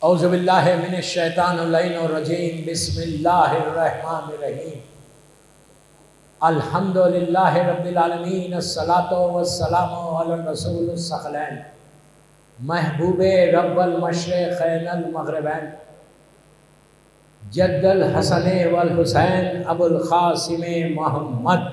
औज़ुबिल्लाहि मिनश्शैतानिर्रजीम बिस्मिल्लाहिर्रहमानिर्रहीम अल्हम्दुलिल्लाहि रब्बिल आलमीन अस्सलातु वस्सलामु अला रसूलिस सकलैन महबूबे रब्बल मशरिक़ैन अल मग़रिबैन जद्दल हसन वल हुसैन अबुल क़ासिम मोहम्मद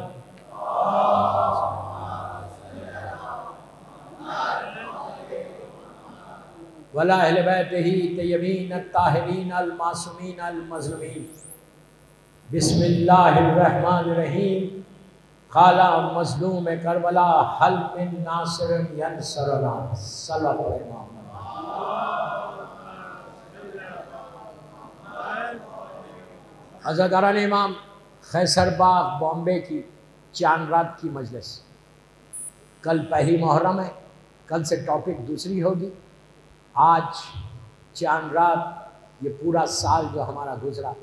वला अहले बैतिही तय्यबीन अत्ताहिरीन अल मासूमीन अल मज़लूमीन बिस्मिल्लाहिर्रहमानिर्रहीम क़ाला मज़लूम करबला हल मिन नासिरिन यंसुरना सल्लल्लाहु अलैहि वसल्लम। हज़रत इमाम खैसरबाग बॉम्बे की चांद रात की मजलिस, कल पहली मुहर्रम है, कल से टॉपिक दूसरी होगी। आज चांद रात, ये पूरा साल जो हमारा गुजरा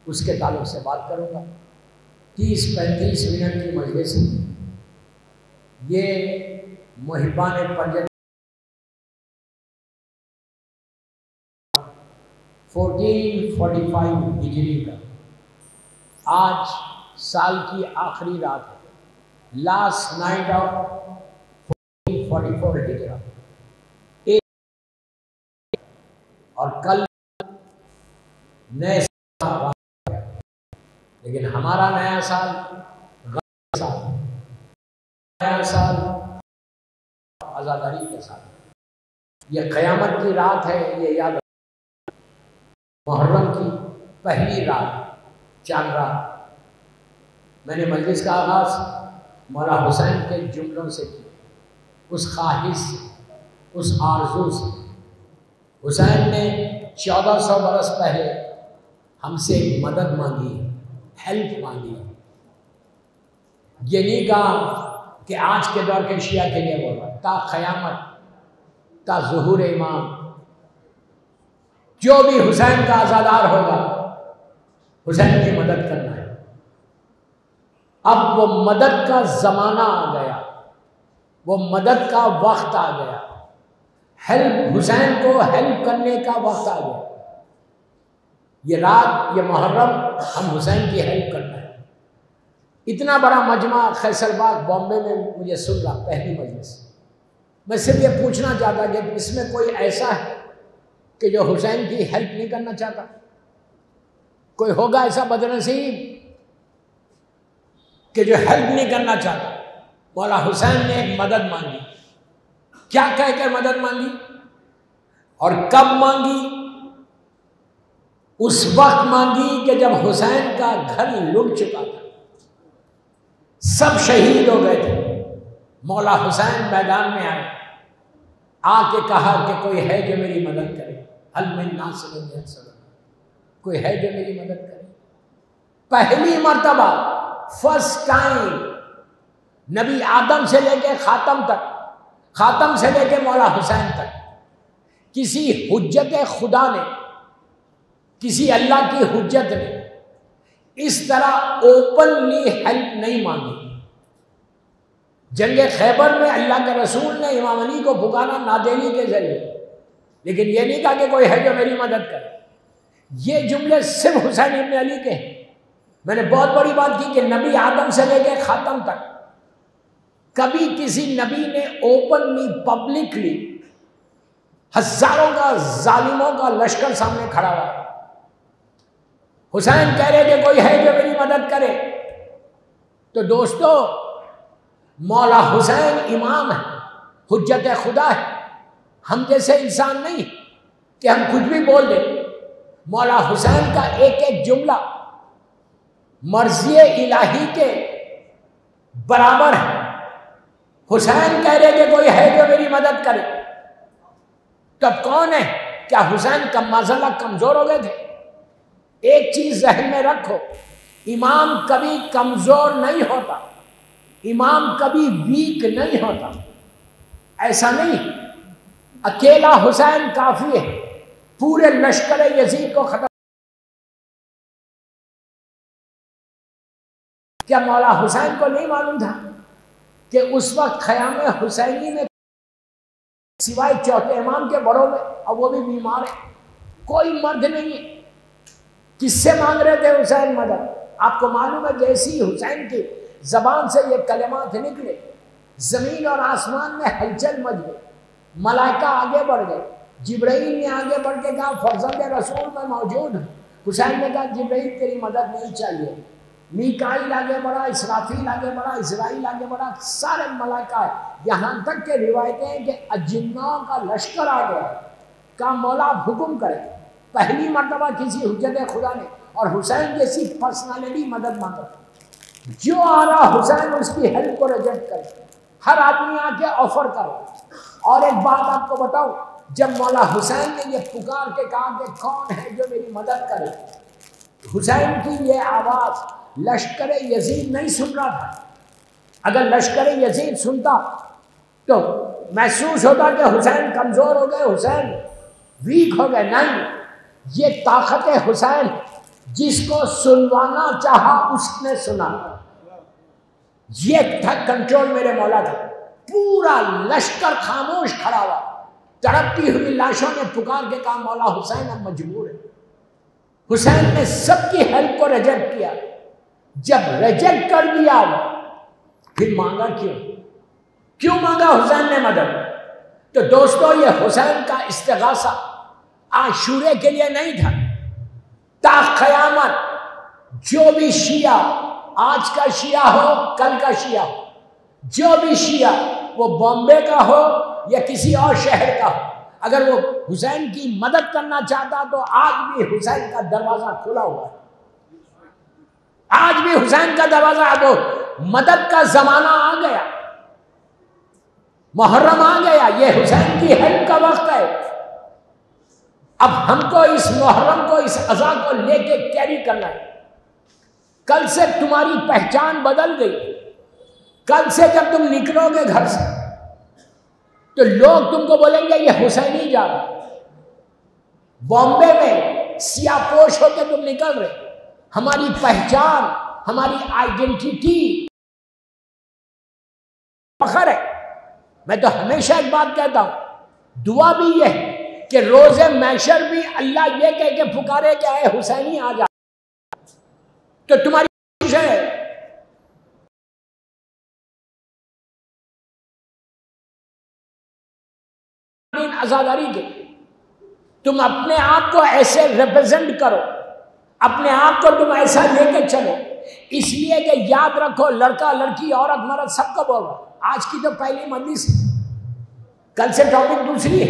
उसके ताल्लुक से बात करूँगा। 30-35 मिनट की मजलिस। ये मुहिबान पंजत 1445 हिजरी का आज साल की आखिरी रात है, लास्ट नाइट ऑफ 1444 हिजरा। और कल नए साल, लेकिन हमारा नया साल नया साल आज़ादारी के साथ, ये क़यामत की रात है। ये याद, मुहर्रम की पहली रात, चांद रात। मैंने मजलिस का आगाज़ मौला हुसैन के जुमलों से किया, उस ख्वाहिश से, उस आरज़ू से। हुसैन ने 1400 बरस पहले हमसे मदद मांगी, हेल्प मांगी। ये नहीं कहा कि आज के दौर के शिया के लिए बोला, ता क़यामत, ता ज़ुहूर इमाम, जो भी हुसैन का आज़ादार होगा हुसैन की मदद करना है। अब वो मदद का ज़माना आ गया, वो मदद का वक्त आ गया, हेल्प, हुसैन को हेल्प करने का वक्त आ गया। ये रात, ये मुहर्रम, हम हुसैन की हेल्प करना है। इतना बड़ा मजमा खैसरबाग बॉम्बे में मुझे सुन रहा, पहली मजलिस। मैं सिर्फ ये पूछना चाहता कि इसमें कोई ऐसा है कि जो हुसैन की हेल्प नहीं करना चाहता? कोई होगा ऐसा बदनसीब कि जो हेल्प नहीं करना चाहता? मौला हुसैन ने एक मदद मांगी। क्या कहकर मदद मांगी और कब मांगी? उस वक्त मांगी कि जब हुसैन का घर लुट चुका था, सब शहीद हो गए थे। मौला हुसैन मैदान में आए, आके कहा कि कोई है जो मेरी मदद करे, हल मिन नासिरिन यंसुरना, कोई है जो मेरी मदद करे। पहली मर्तबा, फर्स्ट टाइम, नबी आदम से लेके खातम तक, खातम से लेके मौला हुसैन तक, किसी हुज्जत खुदा ने, किसी अल्लाह की हुज्जत ने इस तरह ओपनली हेल्प नहीं मांगी। जंगे खैबर में अल्लाह के रसूल ने इमाम अली को पुकारा नादेली के जरिए, लेकिन ये नहीं कहा कि कोई है जो मेरी मदद करे। ये जुमले सिर्फ हुसैन इब्न अली के हैं। मैंने बहुत बड़ी बात की कि नबी आदम से लेके खातम तक कभी किसी नबी ने ओपनली, पब्लिकली, हजारों का जालिमों का लश्कर सामने खड़ा हुआ, हुसैन कह रहे कि कोई है जो मेरी मदद करे। तो दोस्तों, मौला हुसैन इमाम है, हुज्जत खुदा है। हम जैसे इंसान नहीं कि हम कुछ भी बोल दें। मौला हुसैन का एक एक जुमला मर्ज़ी इलाही के बराबर है। हुसैन कह रहे कि कोई है जो मेरी मदद करे। तब कौन है? क्या हुसैन का माज़ल्ला कमजोर हो गए थे? एक चीज ज़हन में रखो, इमाम कभी कमजोर नहीं होता, इमाम कभी वीक नहीं होता। ऐसा नहीं अकेला हुसैन काफी है पूरे लश्कर यजीद को खत्म। क्या मौला हुसैन को नहीं मालूम था कि उस वक्त ख़याम हुसैनी में सिवाय चौथे इमाम के बड़ों में, और वो भी बीमार है, कोई मर्द नहीं है। किससे मांग रहे थे हुसैन मदद? आपको मालूम है जैसी हुसैन की जबान से ये कलिमात निकले, जमीन और आसमान में हलचल मच गई, मलाइका आगे बढ़ गए। जिब्राइल ने आगे बढ़ के कहा फर्जंद रसूल में मौजूद है। हुसैन ने कहा जिब्राइल तेरी मदद नहीं चाहिए। मीकाईल आगे बढ़ा, इसराफील आगे बढ़ा, इजराइल आगे बढ़ा, सारे मलाइका। यहाँ तक के रिवायतें हैं कि अजिन्नाओं का लश्कर आ गया। का मौला हुक्म करे, पहली मर्तबा किसी हुज्जत खुदा ने और हुसैन जैसी पर्सनालिटी मदद मांगा। जो आ रहा हुसैन उसकी हेल्प को रिजेक्ट करे, हर आदमी आके ऑफर करो। और एक बात आपको बताऊं, जब मौला हुसैन ने ये पुकार के कहा कि कौन है जो मेरी मदद करे, हुसैन की ये आवाज लश्कर यजीद नहीं सुन रहा था। अगर लश्कर यजीद सुनता तो महसूस होता कि हुसैन कमजोर हो गए, हुसैन वीक हो गए। नहीं, ये ताकत हुसैन, जिसको सुनवाना चाहा उसने सुना। ये था कंट्रोल मेरे मौला का। पूरा लश्कर खामोश खड़ा हुआ, तड़पती हुई लाशों ने पुकार के कहा मौला हुसैन अब मजबूर है। हुसैन ने सबकी हेल्प को रिजेक्ट किया। जब रिजेक्ट कर दिया फिर मांगा क्यों मांगा हुसैन ने मदद? तो दोस्तों ये हुसैन का इस्तिगासा आशूरे के लिए नहीं था। ता क़यामत जो भी शिया, आज का शिया हो कल का शिया हो, जो भी शिया वो बॉम्बे का हो या किसी और शहर का हो, अगर वो हुसैन की मदद करना चाहता तो आज भी हुसैन का दरवाजा खुला हुआ है। आज भी हुसैन का दरवाजा, वो मदद का जमाना आ गया, मुहर्रम आ गया, ये हुसैन की हेल्प का वक्त है। अब हमको इस मुहर्रम को, इस अज़ा को लेके कैरी करना है। कल से तुम्हारी पहचान बदल गई। कल से जब तुम निकलोगे घर से तो लोग तुमको बोलेंगे ये हुसैनी जा रहा। बॉम्बे में सियापोश होकर तुम निकल रहे, हमारी पहचान, हमारी आइडेंटिटी फखर है। मैं तो हमेशा एक बात कहता हूं, दुआ भी ये है कि रोजे मैशर भी अल्लाह ये कह के पुकारे कि आए हुसैनी आ जा। तो तुम्हारी कोशिश है आजादारी के, तुम अपने आप को ऐसे रिप्रेजेंट करो, अपने आप को तुम ऐसा लेके चलो। इसलिए कि याद रखो, लड़का लड़की औरत मर्द सबको बोल रहा। आज की तो पहली मजलिस, कल से टॉपिक दूसरी है।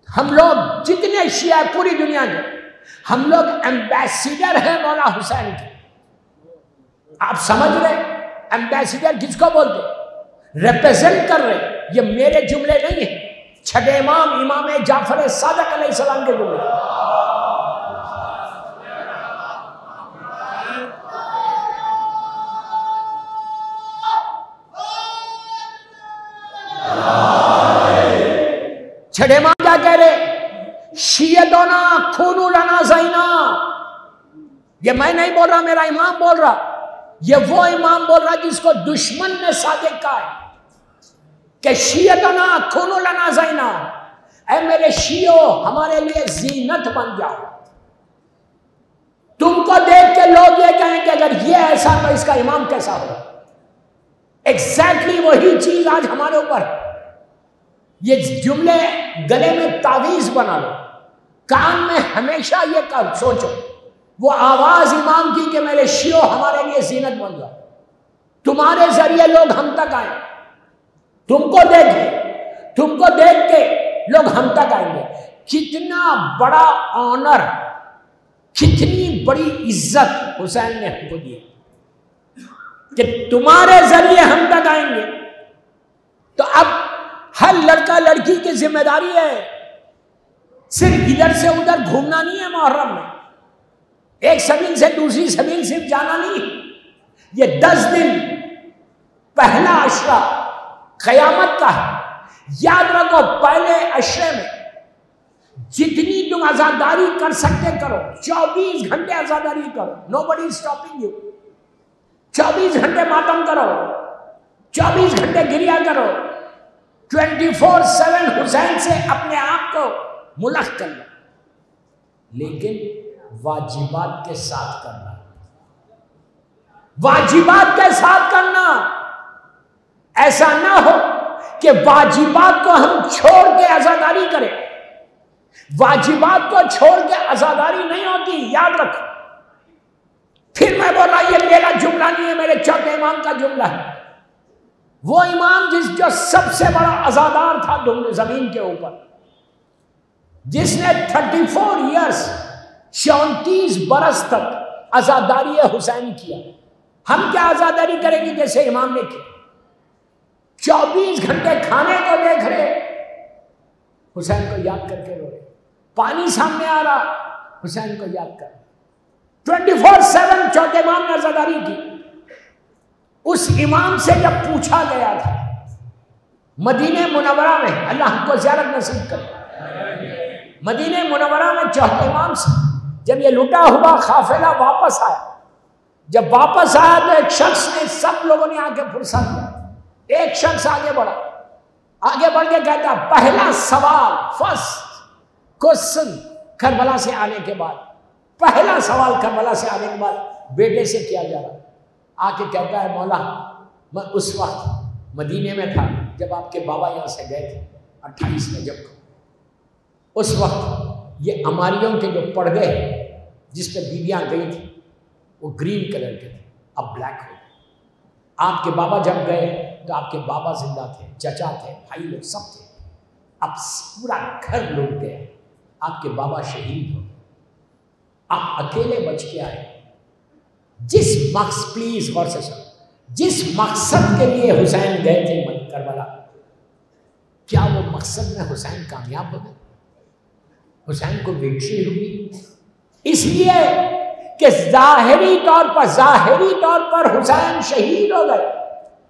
हम लोग जितने शिया पूरी दुनिया के, हम लोग एम्बेसडर हैं मौला हुसैन के। आप समझ रहे एम्बेसडर किसको बोलते? रिप्रेजेंट कर रहे। ये मेरे जुमले नहीं है, छठे इमाम इमाम जाफर सादिक अलैहिस्सलाम के जुमले। छठे इमाम क्या कह रहे? शियतोना खूनु लना ज़ैना। ये मैं नहीं बोल रहा, मेरा इमाम बोल रहा। ये वो इमाम बोल रहा जिसको दुश्मन ने सादिक कहा है कि शियतना खूनु लना ज़ैना, ऐ मेरे शियो हमारे लिए जीनत बन जाओ। तुमको देख के लोग ये कहेंगे अगर ये ऐसा तो इसका इमाम कैसा हो। एग्जैक्टली वही चीज आज हमारे ऊपर। ये जुमले गले में तावीज बना लो, कान में हमेशा ये कर सोचो, वो आवाज इमाम की कि मेरे शियो हमारे लिए जीनत बन जाओ। तुम्हारे जरिए लोग हम तक आए, तुमको देख के लोग हम तक आएंगे। कितना बड़ा ऑनर, कितनी बड़ी इज्जत हुसैन ने हमको दी कि तुम्हारे जरिए हम तक आएंगे। तो अब हर लड़का लड़की की जिम्मेदारी है, सिर्फ इधर से उधर घूमना नहीं है मुहर्रम में, एक सबील से दूसरी सबील सिर्फ जाना नहीं। ये 10 दिन पहला अशरा क़यामत का है। याद रखो, पहले अशरे में जितनी तुम आजादारी कर सकते करो, 24 घंटे आजादारी करो, नोबडी स्टॉपिंग यू। 24 घंटे मातम करो, 24 घंटे गिरिया करो, 24/7 हुसैन से अपने आप को मुलख करना, लेकिन वाजिबात के साथ करना, वाजिबात के साथ करना। ऐसा ना हो कि वाजिबात को हम छोड़ के आजादारी करें। वाजिबात को छोड़ के आजादारी नहीं होती, याद रखो। फिर मैं बोल रहा ये मेरा जुमला नहीं है, मेरे चौथे इमाम का जुमला है। वो इमाम जो सबसे बड़ा आजादार था जमीन के ऊपर, जिसने 34 ईयर्स 34 बरस तक आजादारी हुसैन किया। हम क्या आजादारी करेंगे जैसे इमाम ने किया? 24 घंटे खाने को देख रहे, हुसैन को याद करके रो रहे। पानी सामने आ रहा, हुसैन को याद कर। 24/7 चौथे इमाम ने आजादारी की। उस इमाम से जब पूछा गया था मदीने मुनव्वरा में, अल्लाह हमको ज़ियारत नसीब करे, मदीने मुनव्वरा में चौथे इमाम से जब ये लुटा हुआ काफिला वापस आया, जब वापस आया तो एक शख्स ने, सब लोगों ने आके फुर्सत दिया। एक शख्स आगे बढ़ा, आगे बढ़ के कहता पहला सवाल, फर्स्ट क्वेश्चन करबला से आने के बाद, पहला सवाल करबला से आने के बाद बेटे से किया जा रहा। आके कहता है मौला, मैं उस वक्त मदीने में था जब आपके बाबा यहाँ से गए थे 28 रजब को। उस वक्त ये अमारियों के जो पर्दे जिस पे बीबियाँ गई थी वो ग्रीन कलर के थे, अब ब्लैक हो गए। आपके बाबा जब गए तो आपके बाबा जिंदा थे, चचा थे, भाई लोग सब थे। अब पूरा घर लूट गया, आपके बाबा शहीद हो गए, आप अकेले बच के आए। जिस मकसद, प्लीज गौर से सुनो, जिस मकसद के लिए हुसैन गए थे करबला, क्या वो मकसद में हुसैन कामयाब हो गए? हुसैन को विक्ट्री हुई इसलिए कि जाहिरी तौर पर हुसैन शहीद हो गए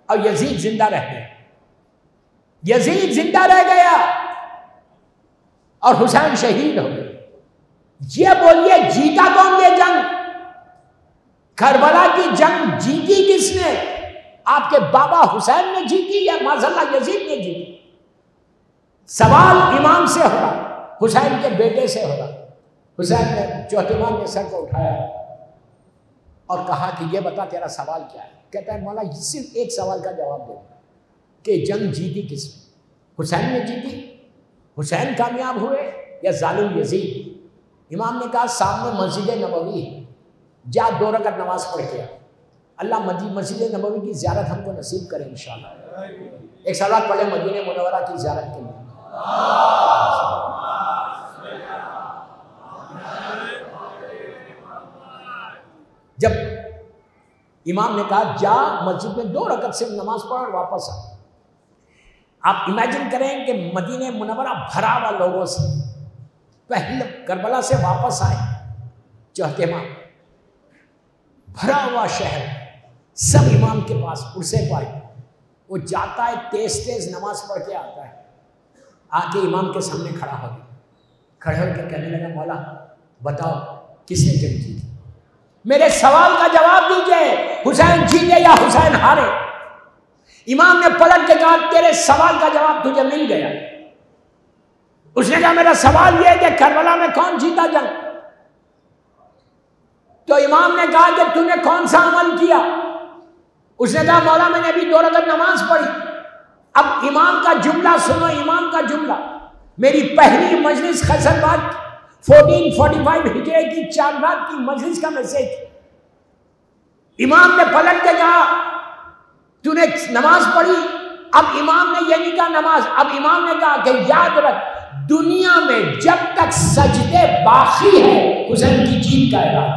और यजीद जिंदा रह गया। यजीद जिंदा रह गया और हुसैन शहीद हो गए। ये बोलिए जीता कौन ये जंग? करबला की जंग जीती किसने? आपके बाबा हुसैन ने जीती या माज़अल्लाह यजीद ने जीती? सवाल इमाम से हो रहा, हुसैन के बेटे से हो रहा। हुसैन ने, चौथे इमाम ने सर को उठाया और कहा कि ये बता तेरा सवाल क्या है? कहता है मौला सिर्फ एक सवाल का जवाब दे कि जंग जीती किसने? हुसैन ने जीती? हुसैन कामयाब हुए या जालिम यजीद? इमाम ने कहा सामने मस्जिद नबवी है, जा 2 रकात नमाज पढ़ के आ। अल्लाह मस्जिद नबवी की ज़ियारत हमको नसीब करे इंशाअल्लाह। एक सलात पढ़े मदीने मुनव्वरा की ज़ियारत के लिए। जब इमाम ने कहा जा मस्जिद में 2 रकात से नमाज पढ़ और वापस आ, आप इमेजिन करें कि मदीने मुनव्वरा भरा हुआ लोगों से, पहले करबला से वापस आए चौथे इमाम, भरा हुआ शहर, सब इमाम के पास पुरसे पाए। वो जाता है, तेज तेज नमाज पढ़ के आता है, आके इमाम के सामने खड़ा हो गया। खड़े होकर कहने लगा मौला बताओ किसने जंग जीती? मेरे सवाल का जवाब दीजिए, हुसैन जीते या हुसैन हारे? इमाम ने पलट के कहा तेरे सवाल का जवाब तुझे मिल गया। उसने कहा मेरा सवाल यह है कि करबला में कौन जीता जंग? तो इमाम ने कहा कि तूने कौन सा अमल किया? उसने कहा मौला मैंने अभी 2 रकात नमाज पढ़ी। अब इमाम का जुमला सुनो, इमाम का जुमला। मेरी पहली मजलिस खैसरबाद 1445 हिजरे की चांद रात की मजलिस का मैसेज। इमाम ने पलट के कहा तूने नमाज पढ़ी। अब इमाम ने ये नहीं कहा नमाज, अब इमाम ने कहा कि याद रख दुनिया में जब तक सजदे बाकी है हुसैन की जीत का ऐलान।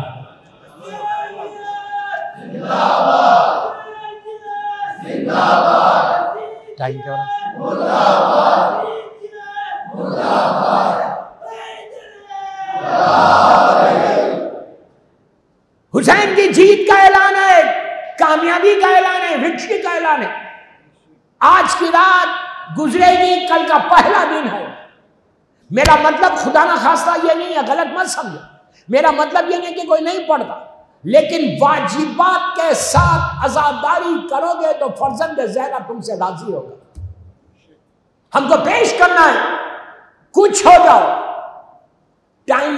टाइम क्या हो रहा? हुसैन की जीत का ऐलान है, कामयाबी का ऐलान है, विक्ट्री का ऐलान है। आज की रात गुजरेगी, कल का पहला दिन है। मेरा मतलब खुदा ना खास्ता ये नहीं है, गलत मत समझो। मेरा मतलब ये नहीं कि कोई नहीं पढ़ता, लेकिन वाजिबात के साथ आजादारी करोगे तो फर्जंद ज़हरा तुमसे राजी होगा। हमको पेश करना है, कुछ हो जाओ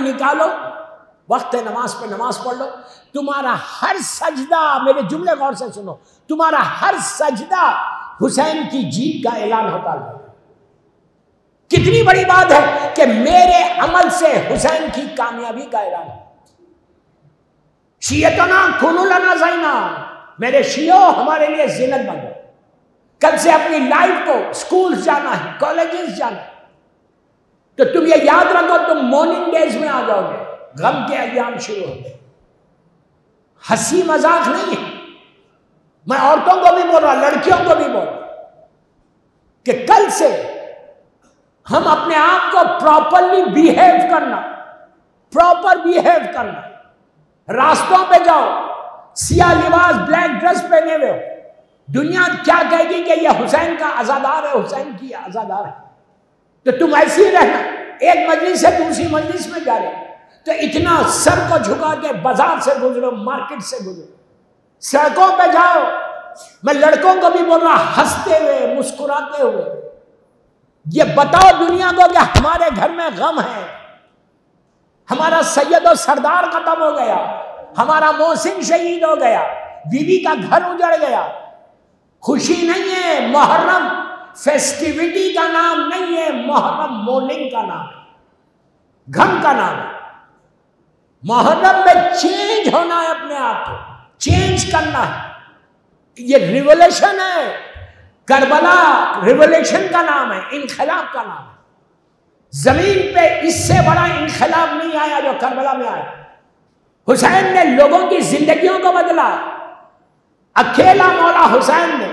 टाइम निकालो, वक्त है नमाज पे नमाज पढ़ लो। तुम्हारा हर सजदा, मेरे जुमले गौर से सुनो, तुम्हारा हर सजदा हुसैन की जीत का ऐलान होता है। कितनी बड़ी बात है कि मेरे अमल से हुसैन की कामयाबी का ऐलान है। शियतना कुनुलना ज़ैना, मेरे शियो हमारे लिए ज़ीनत बन गए। कल से अपनी लाइफ को, स्कूल जाना है, कॉलेजेस जाना है, तो तुम ये याद रखो, तुम मॉर्निंग डेज में आ जाओगे, गम के अय्याम शुरू हो गए। हंसी मजाक नहीं है, मैं औरतों को भी बोल रहा, लड़कियों को भी बोल रहा कि कल से हम अपने आप को प्रॉपरली बिहेव करना, प्रॉपर बिहेव करना। रास्तों पे जाओ, सिया लिबास, ब्लैक ड्रेस पहने हुए हो, दुनिया क्या कहेगी कि ये हुसैन का आजादार है, हुसैन की आजादार है, तो तुम ऐसे ही रहना। एक मजलिस से दूसरी मजलिस में जा रहे तो इतना सर को झुका के बाजार से गुजरो, मार्केट से गुजरो, सड़कों पे जाओ। मैं लड़कों को भी बोल रहा, हंसते हुए, मुस्कुराते हुए ये बताओ दुनिया को कि हमारे घर में गम है, हमारा सैयद और सरदार खत्म हो गया, हमारा मोहसिन शहीद हो गया, बीवी का घर उजड़ गया। खुशी नहीं है, मुहर्रम फेस्टिविटी का नाम नहीं है, मुहर्रम मोर्निंग का नाम है, गम का नाम है। मुहर्रम में चेंज होना है, अपने आप को चेंज करना है। ये रिवोल्यूशन है, करबला रिवोल्यूशन का नाम है, इनकलाब का नाम है। जमीन पे इससे बड़ा इनकलाब नहीं आया जो करबला में आया। हुसैन ने लोगों की जिंदगियों को बदला। अकेला मौला हुसैन ने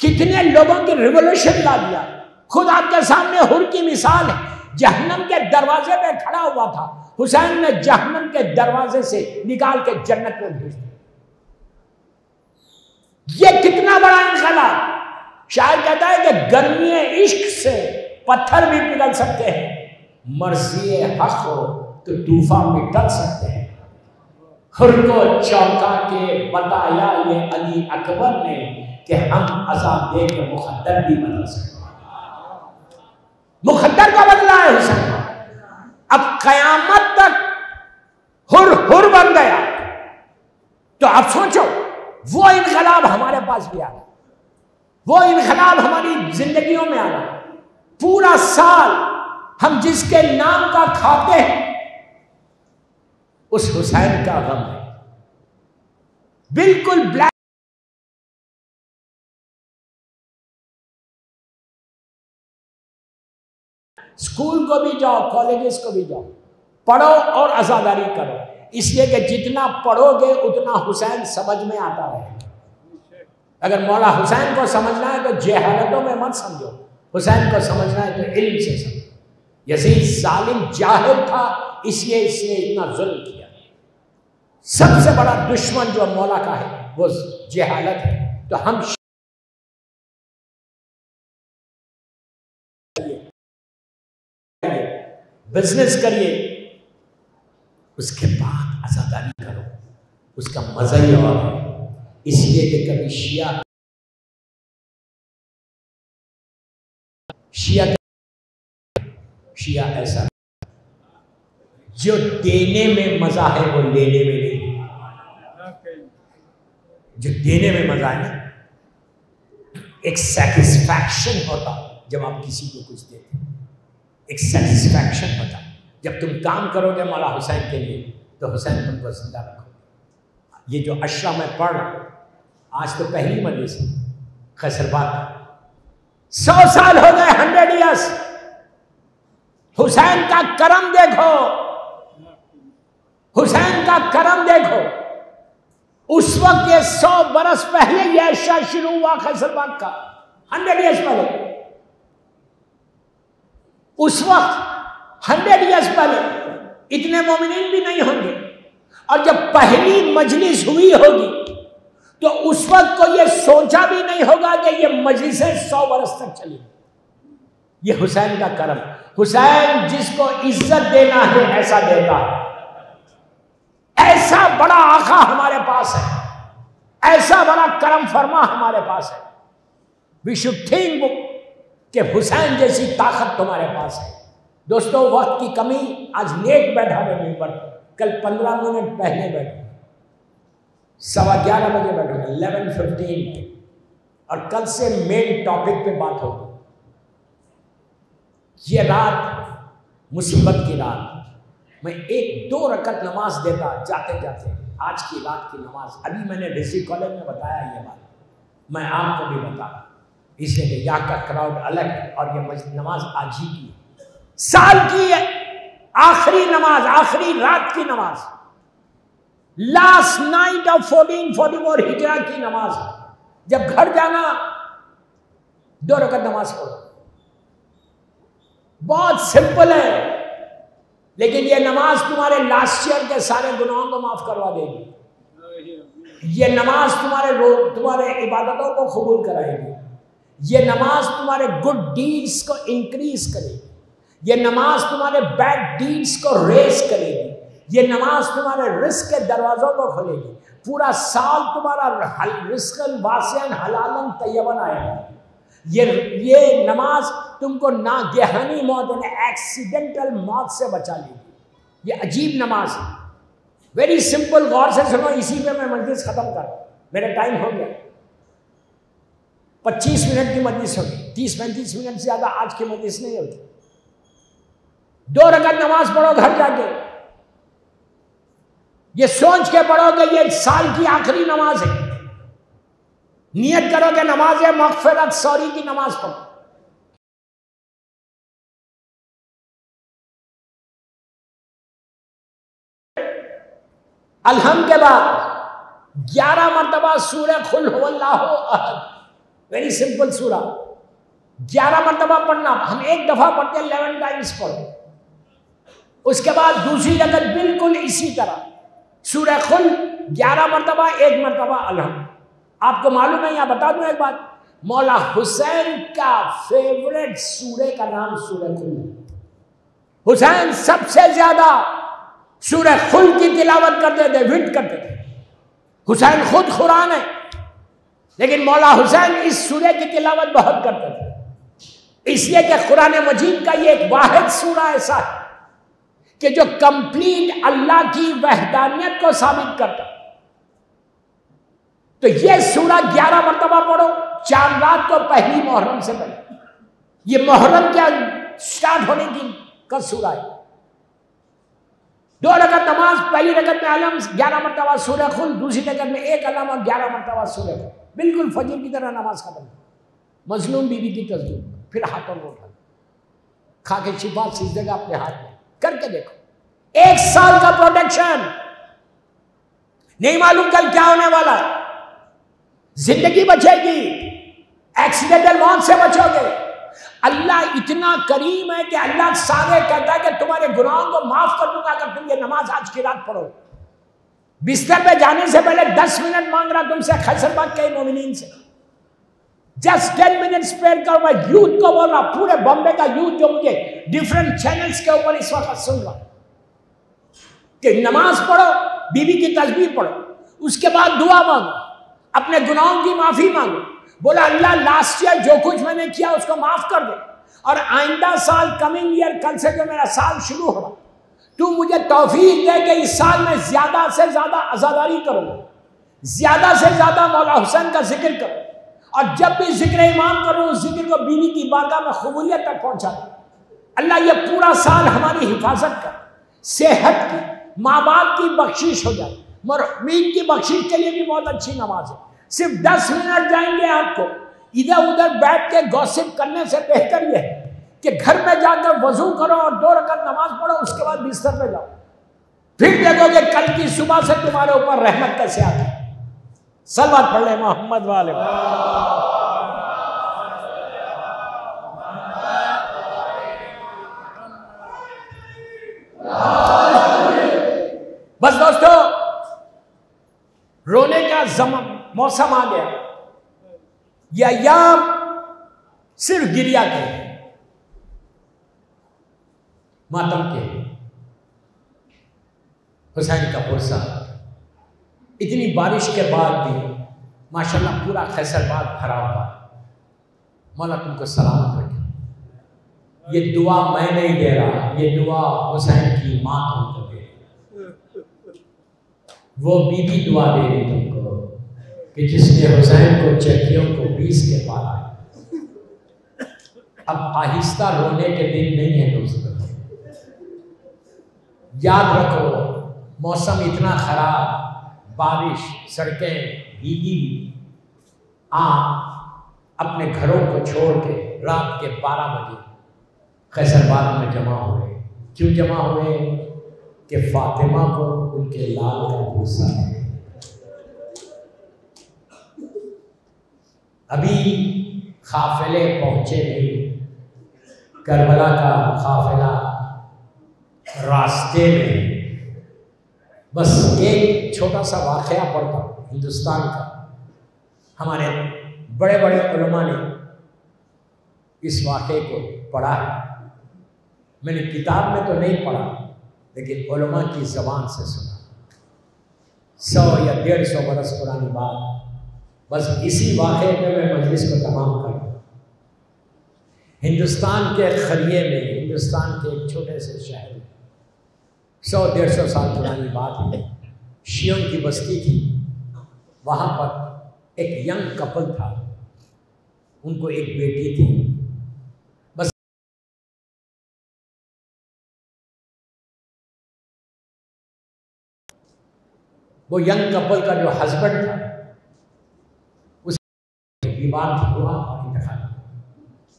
कितने लोगों की रिवोल्यूशन ला दिया। खुद आपके सामने हुर की मिसाल है, जहन्नम के दरवाजे पे खड़ा हुआ था, हुसैन ने जहन्नम के दरवाजे से निकाल के जन्नत में भेज दिया। ये कितना बड़ा इनकलाब। शायर कहता है कि गर्मी इश्क से पत्थर भी पिघल सकते हैं, मर्ज़ी हक हो तो तूफान भी टल सकते हैं। खुद को चौंका के बताया ये अली अकबर ने कि हम अज़ाब दे के मुक़द्दर भी बदल सकते हैं। मुक़द्दर का बदला है हुसैन। अब कयामत तक हुर हुर बन गया। तो अब सोचो, वो इनकलाब हमारे पास भी आ गया, वो इनकलाब हमारी जिंदगियों में आ गया। पूरा साल हम जिसके नाम का खाते हैं उस हुसैन का गम है। बिल्कुल ब्लैक। स्कूल को भी जाओ, कॉलेजेस को भी जाओ, पढ़ो और आजादारी करो, इसलिए कि जितना पढ़ोगे उतना हुसैन समझ में आता रहेगा। अगर मौला हुसैन को समझना है तो जहालतों में मत समझो, हुसैन को समझना है तो इल्म से समझो। यजीद जालिम जाहिल था, इसलिए इसने इतना जुल्म किया। सबसे बड़ा दुश्मन जो मौला का है वो जहालत है। तो हम बिजनेस करिए, उसके बाद आजादारी करो, उसका मजा ही और है। इसलिए कि कभी शिया ऐसा जो देने में मजा है वो लेने में नहीं। जो देने में मजा है ना, एक सेटिस्फैक्शन होता जब आप किसी को कुछ देते, एक सेटिस्फैक्शन होता। जब तुम काम करोगे मौला हुसैन के लिए तो हुसैन तुमको जिंदा रखो। ये जो अशरा में पढ़, आज तो पहली मजलिस है खैसरबाग, 100 साल हो गए, 100 ईयर्स। हुसैन का करम देखो, हुसैन का करम देखो। उस वक्त ये 100 बरस पहले ये अशरा शुरू हुआ खैसरबाग का, 100 ईयर्स पहले। उस वक्त 100 ईयर्स पहले इतने मोमिनीन भी नहीं होंगे। और जब पहली मजलिस हुई होगी तो उस वक्त को ये सोचा भी नहीं होगा कि ये मजलिसें 100 बरस तक चलेगी। ये हुसैन का करम। हुसैन जिसको इज्जत देना है ऐसा देता है। ऐसा बड़ा आका हमारे पास है, ऐसा बड़ा करम फरमा हमारे पास है। वी शुड थिंक कि हुसैन जैसी ताकत तुम्हारे पास है। दोस्तों वक्त की कमी, आज लेट बैठा मैं मेंबर, कल 15 मिनट पहले बैठा, 11:15 बजे बैठूंगा, 11:15, और कल से मेन टॉपिक पे बात होगी। ये रात मुसीबत की रात, मैं 1-2 रकत नमाज देता जाते जाते, आज की रात की नमाज। अभी मैंने डिस्ट्रिक्ट कॉलेज में बताया ये बात, मैं आपको भी बता, इसलिए कि यहाँ का क्राउड अलग है और ये नमाज आज ही की, साल की है, आखिरी नमाज, आखिरी रात की नमाज, लास्ट नाइट ऑफ 1444 हिजरा की नमाज। जब घर जाना 2 रकत नमाज पढ़ो, बहुत सिंपल है, लेकिन ये नमाज तुम्हारे लास्ट ईयर के सारे गुनाहों को माफ करवा देगी। ये नमाज तुम्हारे इबादतों को कबूल कराएगी। ये नमाज तुम्हारे गुड डीड्स को इंक्रीज करेगी। ये नमाज तुम्हारे बैड डीड्स को रेस करेगी। ये नमाज तुम्हारे रिस्क के दरवाजों को खोलेगी। पूरा साल तुम्हारा रिस्कन वासियन हलालन तय्यबन आएगा। ये नमाज तुमको नागहानी मौत, एक्सीडेंटल मौत से बचा लेगी। ये अजीब नमाज है, वेरी सिंपल, गौर से सुनो। इसी पे मैं मजलिस खत्म कर, मेरा टाइम हो गया, 25 मिनट की मजलिस होगी, 30-35 मिनट से ज्यादा आज की मजलिस नहीं होती। 2 रकत नमाज पढ़ो घर जाके, ये सोच के पढ़ो कि ये साल की आखिरी नमाज है। नियत करो कि नमाज है मगफिरत, सॉरी की नमाज पढ़ो। अलहम के बाद 11 मरतबा सूरह कुल हुवल्लाहु अहद, वेरी सिंपल सूरा, 11 मरतबा पढ़ना। हम एक दफा पढ़ते हैं, 11 टाइम्स पढ़ो। उसके बाद दूसरी रकत बिल्कुल इसी तरह, सूरह कुल 11 मरतबा, 1 मरतबा अलहम। आपको मालूम है, यहां बता दूं एक बात, मौला हुसैन का फेवरेट सूरे का नाम सूरह कुल है। हुसैन सबसे ज्यादा सूरह कुल की तिलावत करते थे, विद करते थे। हुसैन खुद कुरान है, लेकिन मौला हुसैन इस सूरे की तिलावत बहुत करते थे, इसलिए कि कुरान मजीद का ये एक वाहिद सूरा ऐसा है कि जो कंप्लीट अल्लाह की वहदानियत को साबित करता। तो ये सूरा 11 मरतबा पढ़ो, चांद रात को पहली मुहर्रम से पहले। ये मुहर्रम क्या स्टार्ट होने की का सूरा है। 2 रकत नमाज, पहली रकत में अलम 11 मरतबा सूरह कुल, दूसरी रकत में 1 अलम और 11 मरतबा सूरह कुल, बिल्कुल फजर की तरह नमाज खत्म। मजलूम बीवी की तस्वीर, फिर हाथों को उठा, खा के छिपा सीधेगा अपने हाथ में, करके देखो, 1 साल का प्रोटेक्शन। नहीं मालूम कल क्या होने वाला है, जिंदगी बचेगी, एक्सीडेंटल मौत से बचोगे। अल्लाह इतना करीम है कि अल्लाह सारे कहता है कि तुम्हारे गुनाहों को माफ कर दूंगा अगर तुम ये नमाज आज की रात पढ़ो। बिस्तर पे जाने से पहले 10 मिनट मांग रहा तुमसे खैसरबाग के मोमिनीन से, जस्ट 10 मिनट्स प्रेयर करो। मैं यूथ को बोल रहा, पूरे बॉम्बे का यूथ जो मुझे डिफरेंट चैनल्स के ऊपर इस वक्त सुन रहा, कि नमाज पढ़ो, बीवी की तस्बीह पढ़ो, उसके बाद दुआ मांगो, अपने गुनाहों की माफी मांगो। बोला अल्लाह लास्ट ईयर जो कुछ मैंने किया उसको माफ कर दे, और आइंदा साल, कमिंग ईयर, कल से जो मेरा साल शुरू हो रहा, तू मुझे तौफीक दे कि इस साल में ज्यादा से ज्यादा अज़ादारी करूँ, ज्यादा से ज्यादा मौला हुसैन का जिक्र करूँ, और जब भी जिक्र इमाम करूँ उस जिक्र को बीवी की बारगाह में कबूलियत तक पहुँचा दूँ। अल्लाह ये पूरा साल हमारी हिफाजत कर, सेहत की, माँ बाप की बख्शिश हो जाए, मरहूमीन की बख्शिश के लिए भी बहुत अच्छी नमाज है। सिर्फ 10 मिनट जाएंगे आपको, इधर उधर बैठ के गॉसिप करने से बेहतर यह है कि घर में जाकर वजू करो और 2 रकत नमाज पढ़ो, उसके बाद बिस्तर पे जाओ, फिर देखोगे कल की सुबह से तुम्हारे ऊपर रहमत कैसे आती है। सलवात पढ़ ले मोहम्मद वाले। बस दोस्तों, रोने का मौसम आ गया। ये अय्याम सिर्फ गिरिया के, मातम के, हुसैन का पुरसा। इतनी बारिश के बाद भी माशाल्लाह पूरा खैसरबाग भरा हुआ। मौला तुमको सलामत रखे। ये दुआ मैं नहीं दे रहा, ये दुआ हुसैन की माँ तुमको दे रही। वो बीबी दुआ दे रही तुमको कि जिसने हुसैन को चक्कियों को पीस के पाला। अब आहिस्ता रोने के दिन नहीं है दोस्तों। याद रखो, मौसम इतना खराब, बारिश, सड़कें भीगी, आप अपने घरों को छोड़ के रात के 12 बजे कैसरबाग में जमा हुए। क्यों जमा हुए? कि फातिमा को उनके लाल का गुस्सा है। अभी काफिले पहुंचे नहीं, करबला का काफिला रास्ते में। बस एक छोटा सा वाक़या पढ़ता हिंदुस्तान का। हमारे बड़े बड़े उलमा ने इस वाक़े को पढ़ा है। मैंने किताब में तो नहीं पढ़ा, लेकिन उलमा की ज़बान से सुना। 100 या 150 बरस पुरानी बात। बस इसी वाक़े में मैं मजलिस को तमाम करूँ। हिंदुस्तान के खलिए में, हिंदुस्तान के एक छोटे से शहर में 100-150 साल पुरानी बात है। शियों की बस्ती थी। वहाँ पर एक यंग कपल था, उनको एक बेटी थी। बस वो यंग कपल का जो हस्बैंड था उस बीमार हुआ और इंतकाल।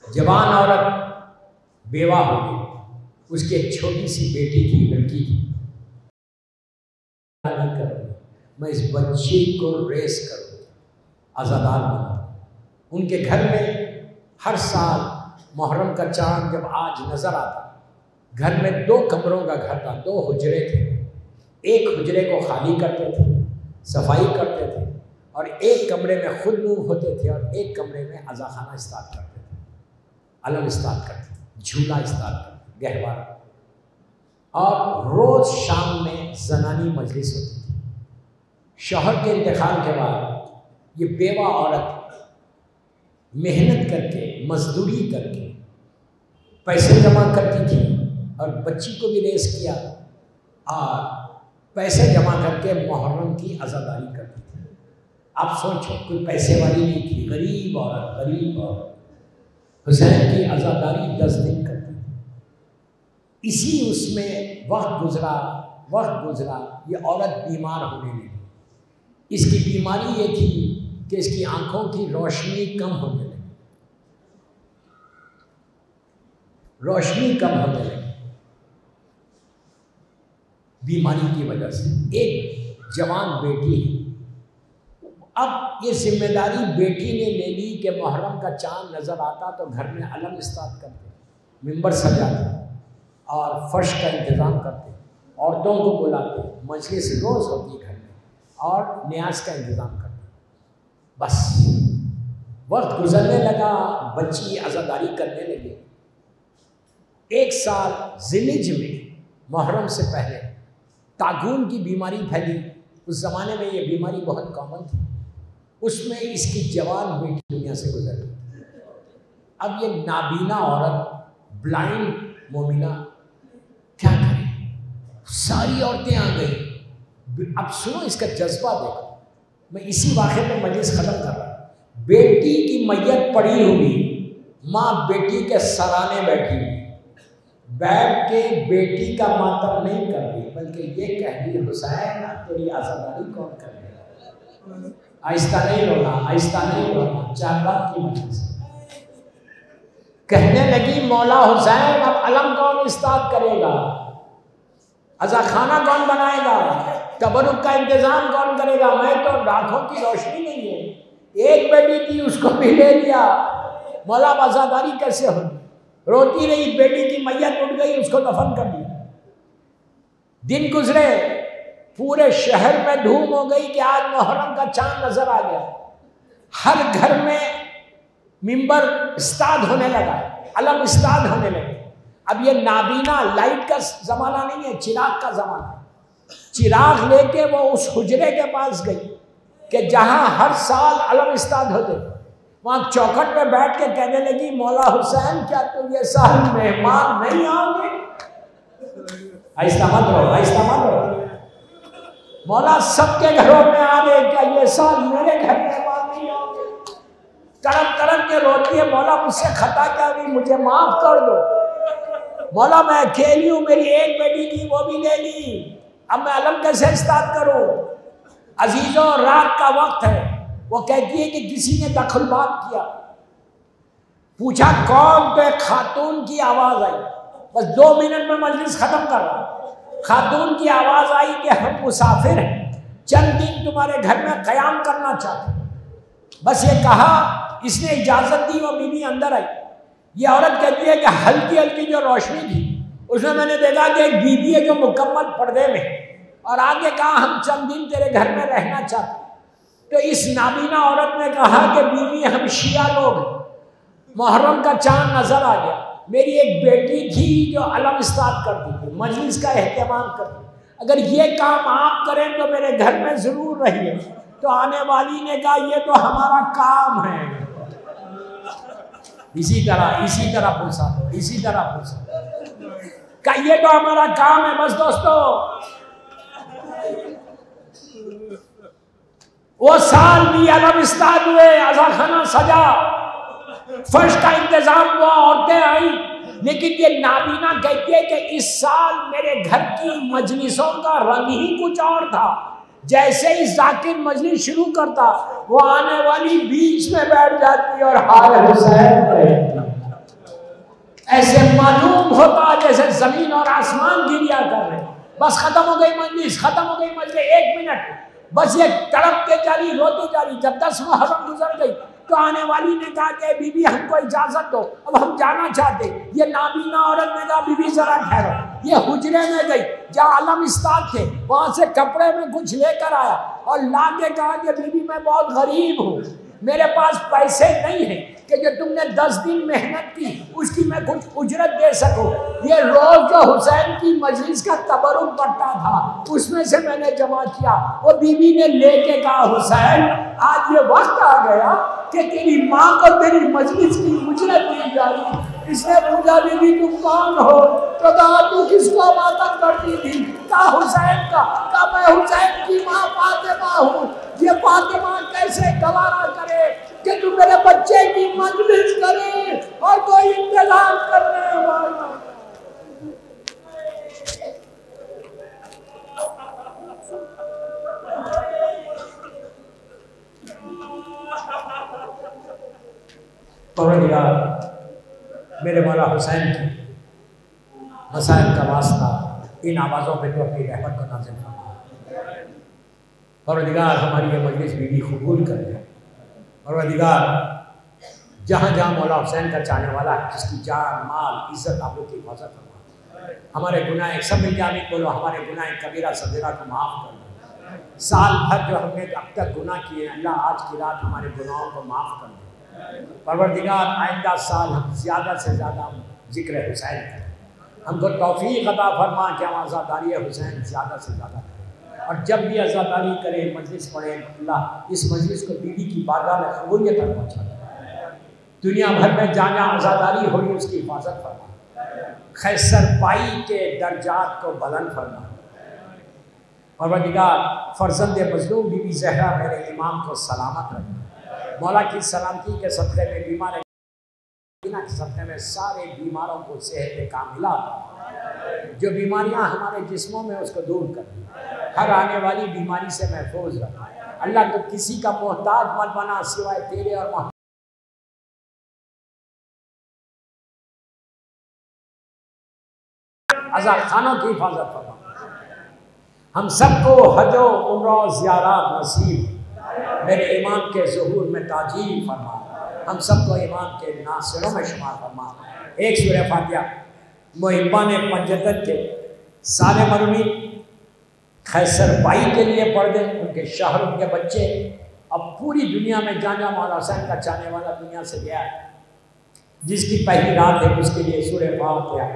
जवान औरत बेवा हो गई। उसकी एक छोटी सी बेटी थी, लड़की थी। नहीं करूँगी, मैं इस बच्ची को रेस करूँगी, आज़ादार बनाऊँ। उनके घर में हर साल मुहर्रम का चांद जब आज नज़र आता, घर में 2 कमरों का घर था, 2 हुजरे थे। एक हुजरे को खाली करते थे, सफाई करते थे, और एक कमरे में खुद नूर होते थे, और एक कमरे में अज़ाखाना इस्ताद करते थे, अलम इस्ताद करते थे, झूला इस्ताद करते, गहवारा। और रोज़ शाम में ज़नानी मजलिस होती थी। शौहर के इंतकाल के बाद ये बेवा औरत मेहनत करके, मजदूरी करके पैसे जमा करती थी, और बच्ची को भी रेस किया, और पैसे जमा करके मुहर्रम की आज़ादारी करती थी। आप सोचो, कोई पैसे वाली नहीं थी, गरीब औरत, गरीब औरत हुसैन की आज़ादारी 10 दिन करती थी। इसी उसमें वक्त गुजरा, ये औरत बीमार होने लगी। इसकी बीमारी ये थी कि इसकी आंखों की रोशनी कम होने लगी, बीमारी की वजह से। एक जवान बेटी है। अब ये जिम्मेदारी बेटी ने ले ली कि मुहर्रम का चांद नज़र आता तो घर में अलम इस्ताद करते, मिंबर सजाते और फर्श का इंतज़ाम करते, औरतों को बुलाते, मजलिस रोज़ होती घर में, और न्याज का इंतज़ाम करते। बस वक्त गुजरने लगा, बच्ची आज़ादारी करने लगी। एक साल ज़िलिज में मुहर्रम से पहले तागून की बीमारी फैली। उस ज़माने में ये बीमारी बहुत कॉमन थी। उसमें इसकी जवान बेटी दुनिया से गुजर गई। अब ये नाबीना औरत, ब्लाइंड मोमिना, क्या करे? सारी औरतें आ गई। अब सुनो इसका जज्बा देखो। मैं इसी वाक़े में मजलिस ख़त्म कर रहा हूँ। बेटी की मैयत पड़ी हुई, माँ बेटी के सराने बैठी हुई, बैठ के बेटी का मातम नहीं कर रही, बल्कि ये कह रही, हुसैन तेरी आज़ादारी कौन करेगा? आहिस्ता नहीं रोना, आहिस्ता नहीं रोना। 4 बात की मजलिस कहने लगी, मौला हुसैन अब अलम कौन इस्ताद करेगा? अज़ाखाना कौन बनाएगा? तबरुक का इंतज़ाम कौन करेगा? मैं तो आँखों की रोशनी नहीं है। एक बेटी थी, उसको भी ले लिया। मौला आज़ादारी कैसे होगी? रोती रही, बेटी की मैयत उठ गई, उसको दफन कर दिया। दिन गुजरे, पूरे शहर में धूम हो गई कि आज मुहर्रम का चांद नजर आ गया। हर घर में मिंबर इस्ताद होने लगा, अलम इस्ताद होने लगे। अब ये नाबीना, लाइट का ज़माना नहीं है, चिराग का ज़माना है। चिराग लेके वो उस हुजरे के पास गई कि जहाँ हर साल अलम इस्ताद होते, वहां चौखट पे बैठ के कहने लगी, मौला हुसैन क्या तुम ये साल मेहमान नहीं आओगे? आहिस्ता मत रहो, आहिस्ता मत रहो। मौला सबके घरों में आ गए, क्या ये साल मेरे घर मेहमान नहीं आओगे? तड़प तड़प के रोती है, मौला मुझसे खता क्या हुई, मुझे माफ कर दो। मौला मैं अकेली हूं, मेरी एक बेटी थी वो भी ले ली, अब मैं अलम कैसे स्टार्ट करूं? अजीजों रात का वक्त है। वो कहती है कि किसी ने दखलबाज किया, पूछा कौन, तो एक खातून की आवाज आई। बस 2 मिनट में मजलिस खत्म कर रहा। खातून की आवाज आई कि हम मुसाफिर हैं, चंद दिन तुम्हारे घर में कयाम करना चाहते। बस ये कहा, इसने इजाजत दी, वो बीवी अंदर आई। ये औरत कहती है कि हल्की हल्की जो रोशनी थी उसमें मैंने देखा कि एक बीवी है जो मुकम्मल पर्दे में, और आगे कहा हम चंद दिन तेरे घर में रहना चाहते। तो इस नाबीना औरत ने कहा कि बीवी हम शिया लोग, मुहर्रम का चांद नजर आ गया, मेरी एक बेटी थी जो अलम स्टार्ट करती थी, मजलिस का एहतमाम करती, अगर ये काम आप करें तो मेरे घर में जरूर रहिए। तो आने वाली ने कहा ये तो हमारा काम है। इसी तरह पूछा दो, इसी तरह पूछा का ये तो हमारा काम है। बस दोस्तों, वो साल भी अलम स्टार्ट हुए, अज़ा खाना सजा, फर्श का इंतजाम हुआ, औरतें आई, लेकिन ये नाबीना कहती है कि इस साल मेरे घर की मजलिसों का रंग ही कुछ और था। जैसे ही जाकिर मजलिस शुरू करता, वो आने वाली बीच में बैठ जाती और हाय हुसैन, ऐसे मालूम होता जैसे जमीन और आसमान गिरिया कर रहे। बस खत्म हो गई मजलिस, खत्म हो गई मजलिस, 1 मिनट, बस ये तड़पते जारी, रोते जारी। जब 10 मुहर्रम गुजर गई तो आने वाली ने कहा कि बीबी हमको इजाजत दो, अब हम जाना चाहते। ये नाबीना औरत ने कहा बीबी जरा ठहरो। ये हुजरे में गई जहाँ अलम इस्ताद थे, वहां से कपड़े में कुछ लेकर आया और ला के कहा कि बीबी मैं बहुत गरीब हूँ, मेरे पास पैसे नहीं है कि जो तुमने 10 दिन मेहनत की उसकी मैं कुछ उजरत दे सकूं। ये रोज जो हुसैन की मजलिस का तबरुक बढ़ता था उसमें से मैंने जमा किया। वो बीबी ने लेके कहा हुसैन आज ये वक्त आ गया कि तेरी माँ को तेरी मजलिस की उजरत दी जा रही। इसने पूछा बीबी तुम कौन हो? तो कहा तू किसको मातम करती थी? कहा हुसैन का। कहा मैं हुसैन की माँ फातिमा हूँ। ये फातिमा कैसे गवारा करे कि तू मेरे बच्चे की मजलिस करे और कोई इंतजार करने वाला। परवरदिगार मेरे मौला हुसैन की मसाइल का वास्ता इन आवाज़ों पे तो अपनी रहमत को नाज़िल फरमा। परवरदिगार हमारी ये मजलिस बीवी कबूल कर ले। परवरदिगार जहाँ जहाँ मौला हुसैन का चाहने वाला है जिसकी जान माल इज्जत आबरू की हिफाजत फरमा। हमारे गुनाह सब मिल जाने बोलो, हमारे गुनाह कबीरा सगीरा को माफ़ कर दो। साल भर जो हमने अब तक गुनाह किए अल्लाह आज की रात हमारे गुनाहों को माफ़ कर दो। परवरदिगार आइंदा साल हम ज़्यादा से ज़्यादा जिक्र हुसैन करें, हमको तौफीक अता फरमा कि हम आज़ादारी हुसैन ज़्यादा से ज़्यादा करें। और जब भी आज़ादारी करें मजलिस पढ़ें, अल्लाह इस मजलिस को बीवी की बारगाह में कबूलियत तक पहुँचा दे। दुनिया भर में जहाँ आज़ादारी हो रही उसकी हिफाजत फरमा, खैसर पाई के दर्जात को बुलंद फरमा। परवरदिगार फर्जंद मजलूम बीबी ज़हरा मेरे इमाम को सलामत रखे। मौला की सलामती के सदक़े में बीमार के सदक़े में सारे बीमारों को सेहत कामिला, जो बीमारियां हमारे जिस्मों में उसको दूर कर, हर आने वाली बीमारी से महफूज रख। अल्लाह तो किसी का मोहताज मत बना सिवाय तेरे और आज़ाद खानों की हिफाजत फरमा। हम सबको हजो उम्रा ज़ियारत नसीब, मेरे इमाम के ज़ुहूर में ताजील फरमा। हम सबको इमाम के नासिरों में शुमार फरमा। एक सूरह फातिहा मुहिब्बान पंजतन के साले मरमी खैसर बाई के लिए पढ़ दें, उनके शहर उनके बच्चे। अब पूरी दुनिया में जाना मौला हुसैन का चाहने वाला दुनिया से गया है, जिसकी पहली रात है उसके लिए सूरह फातिहा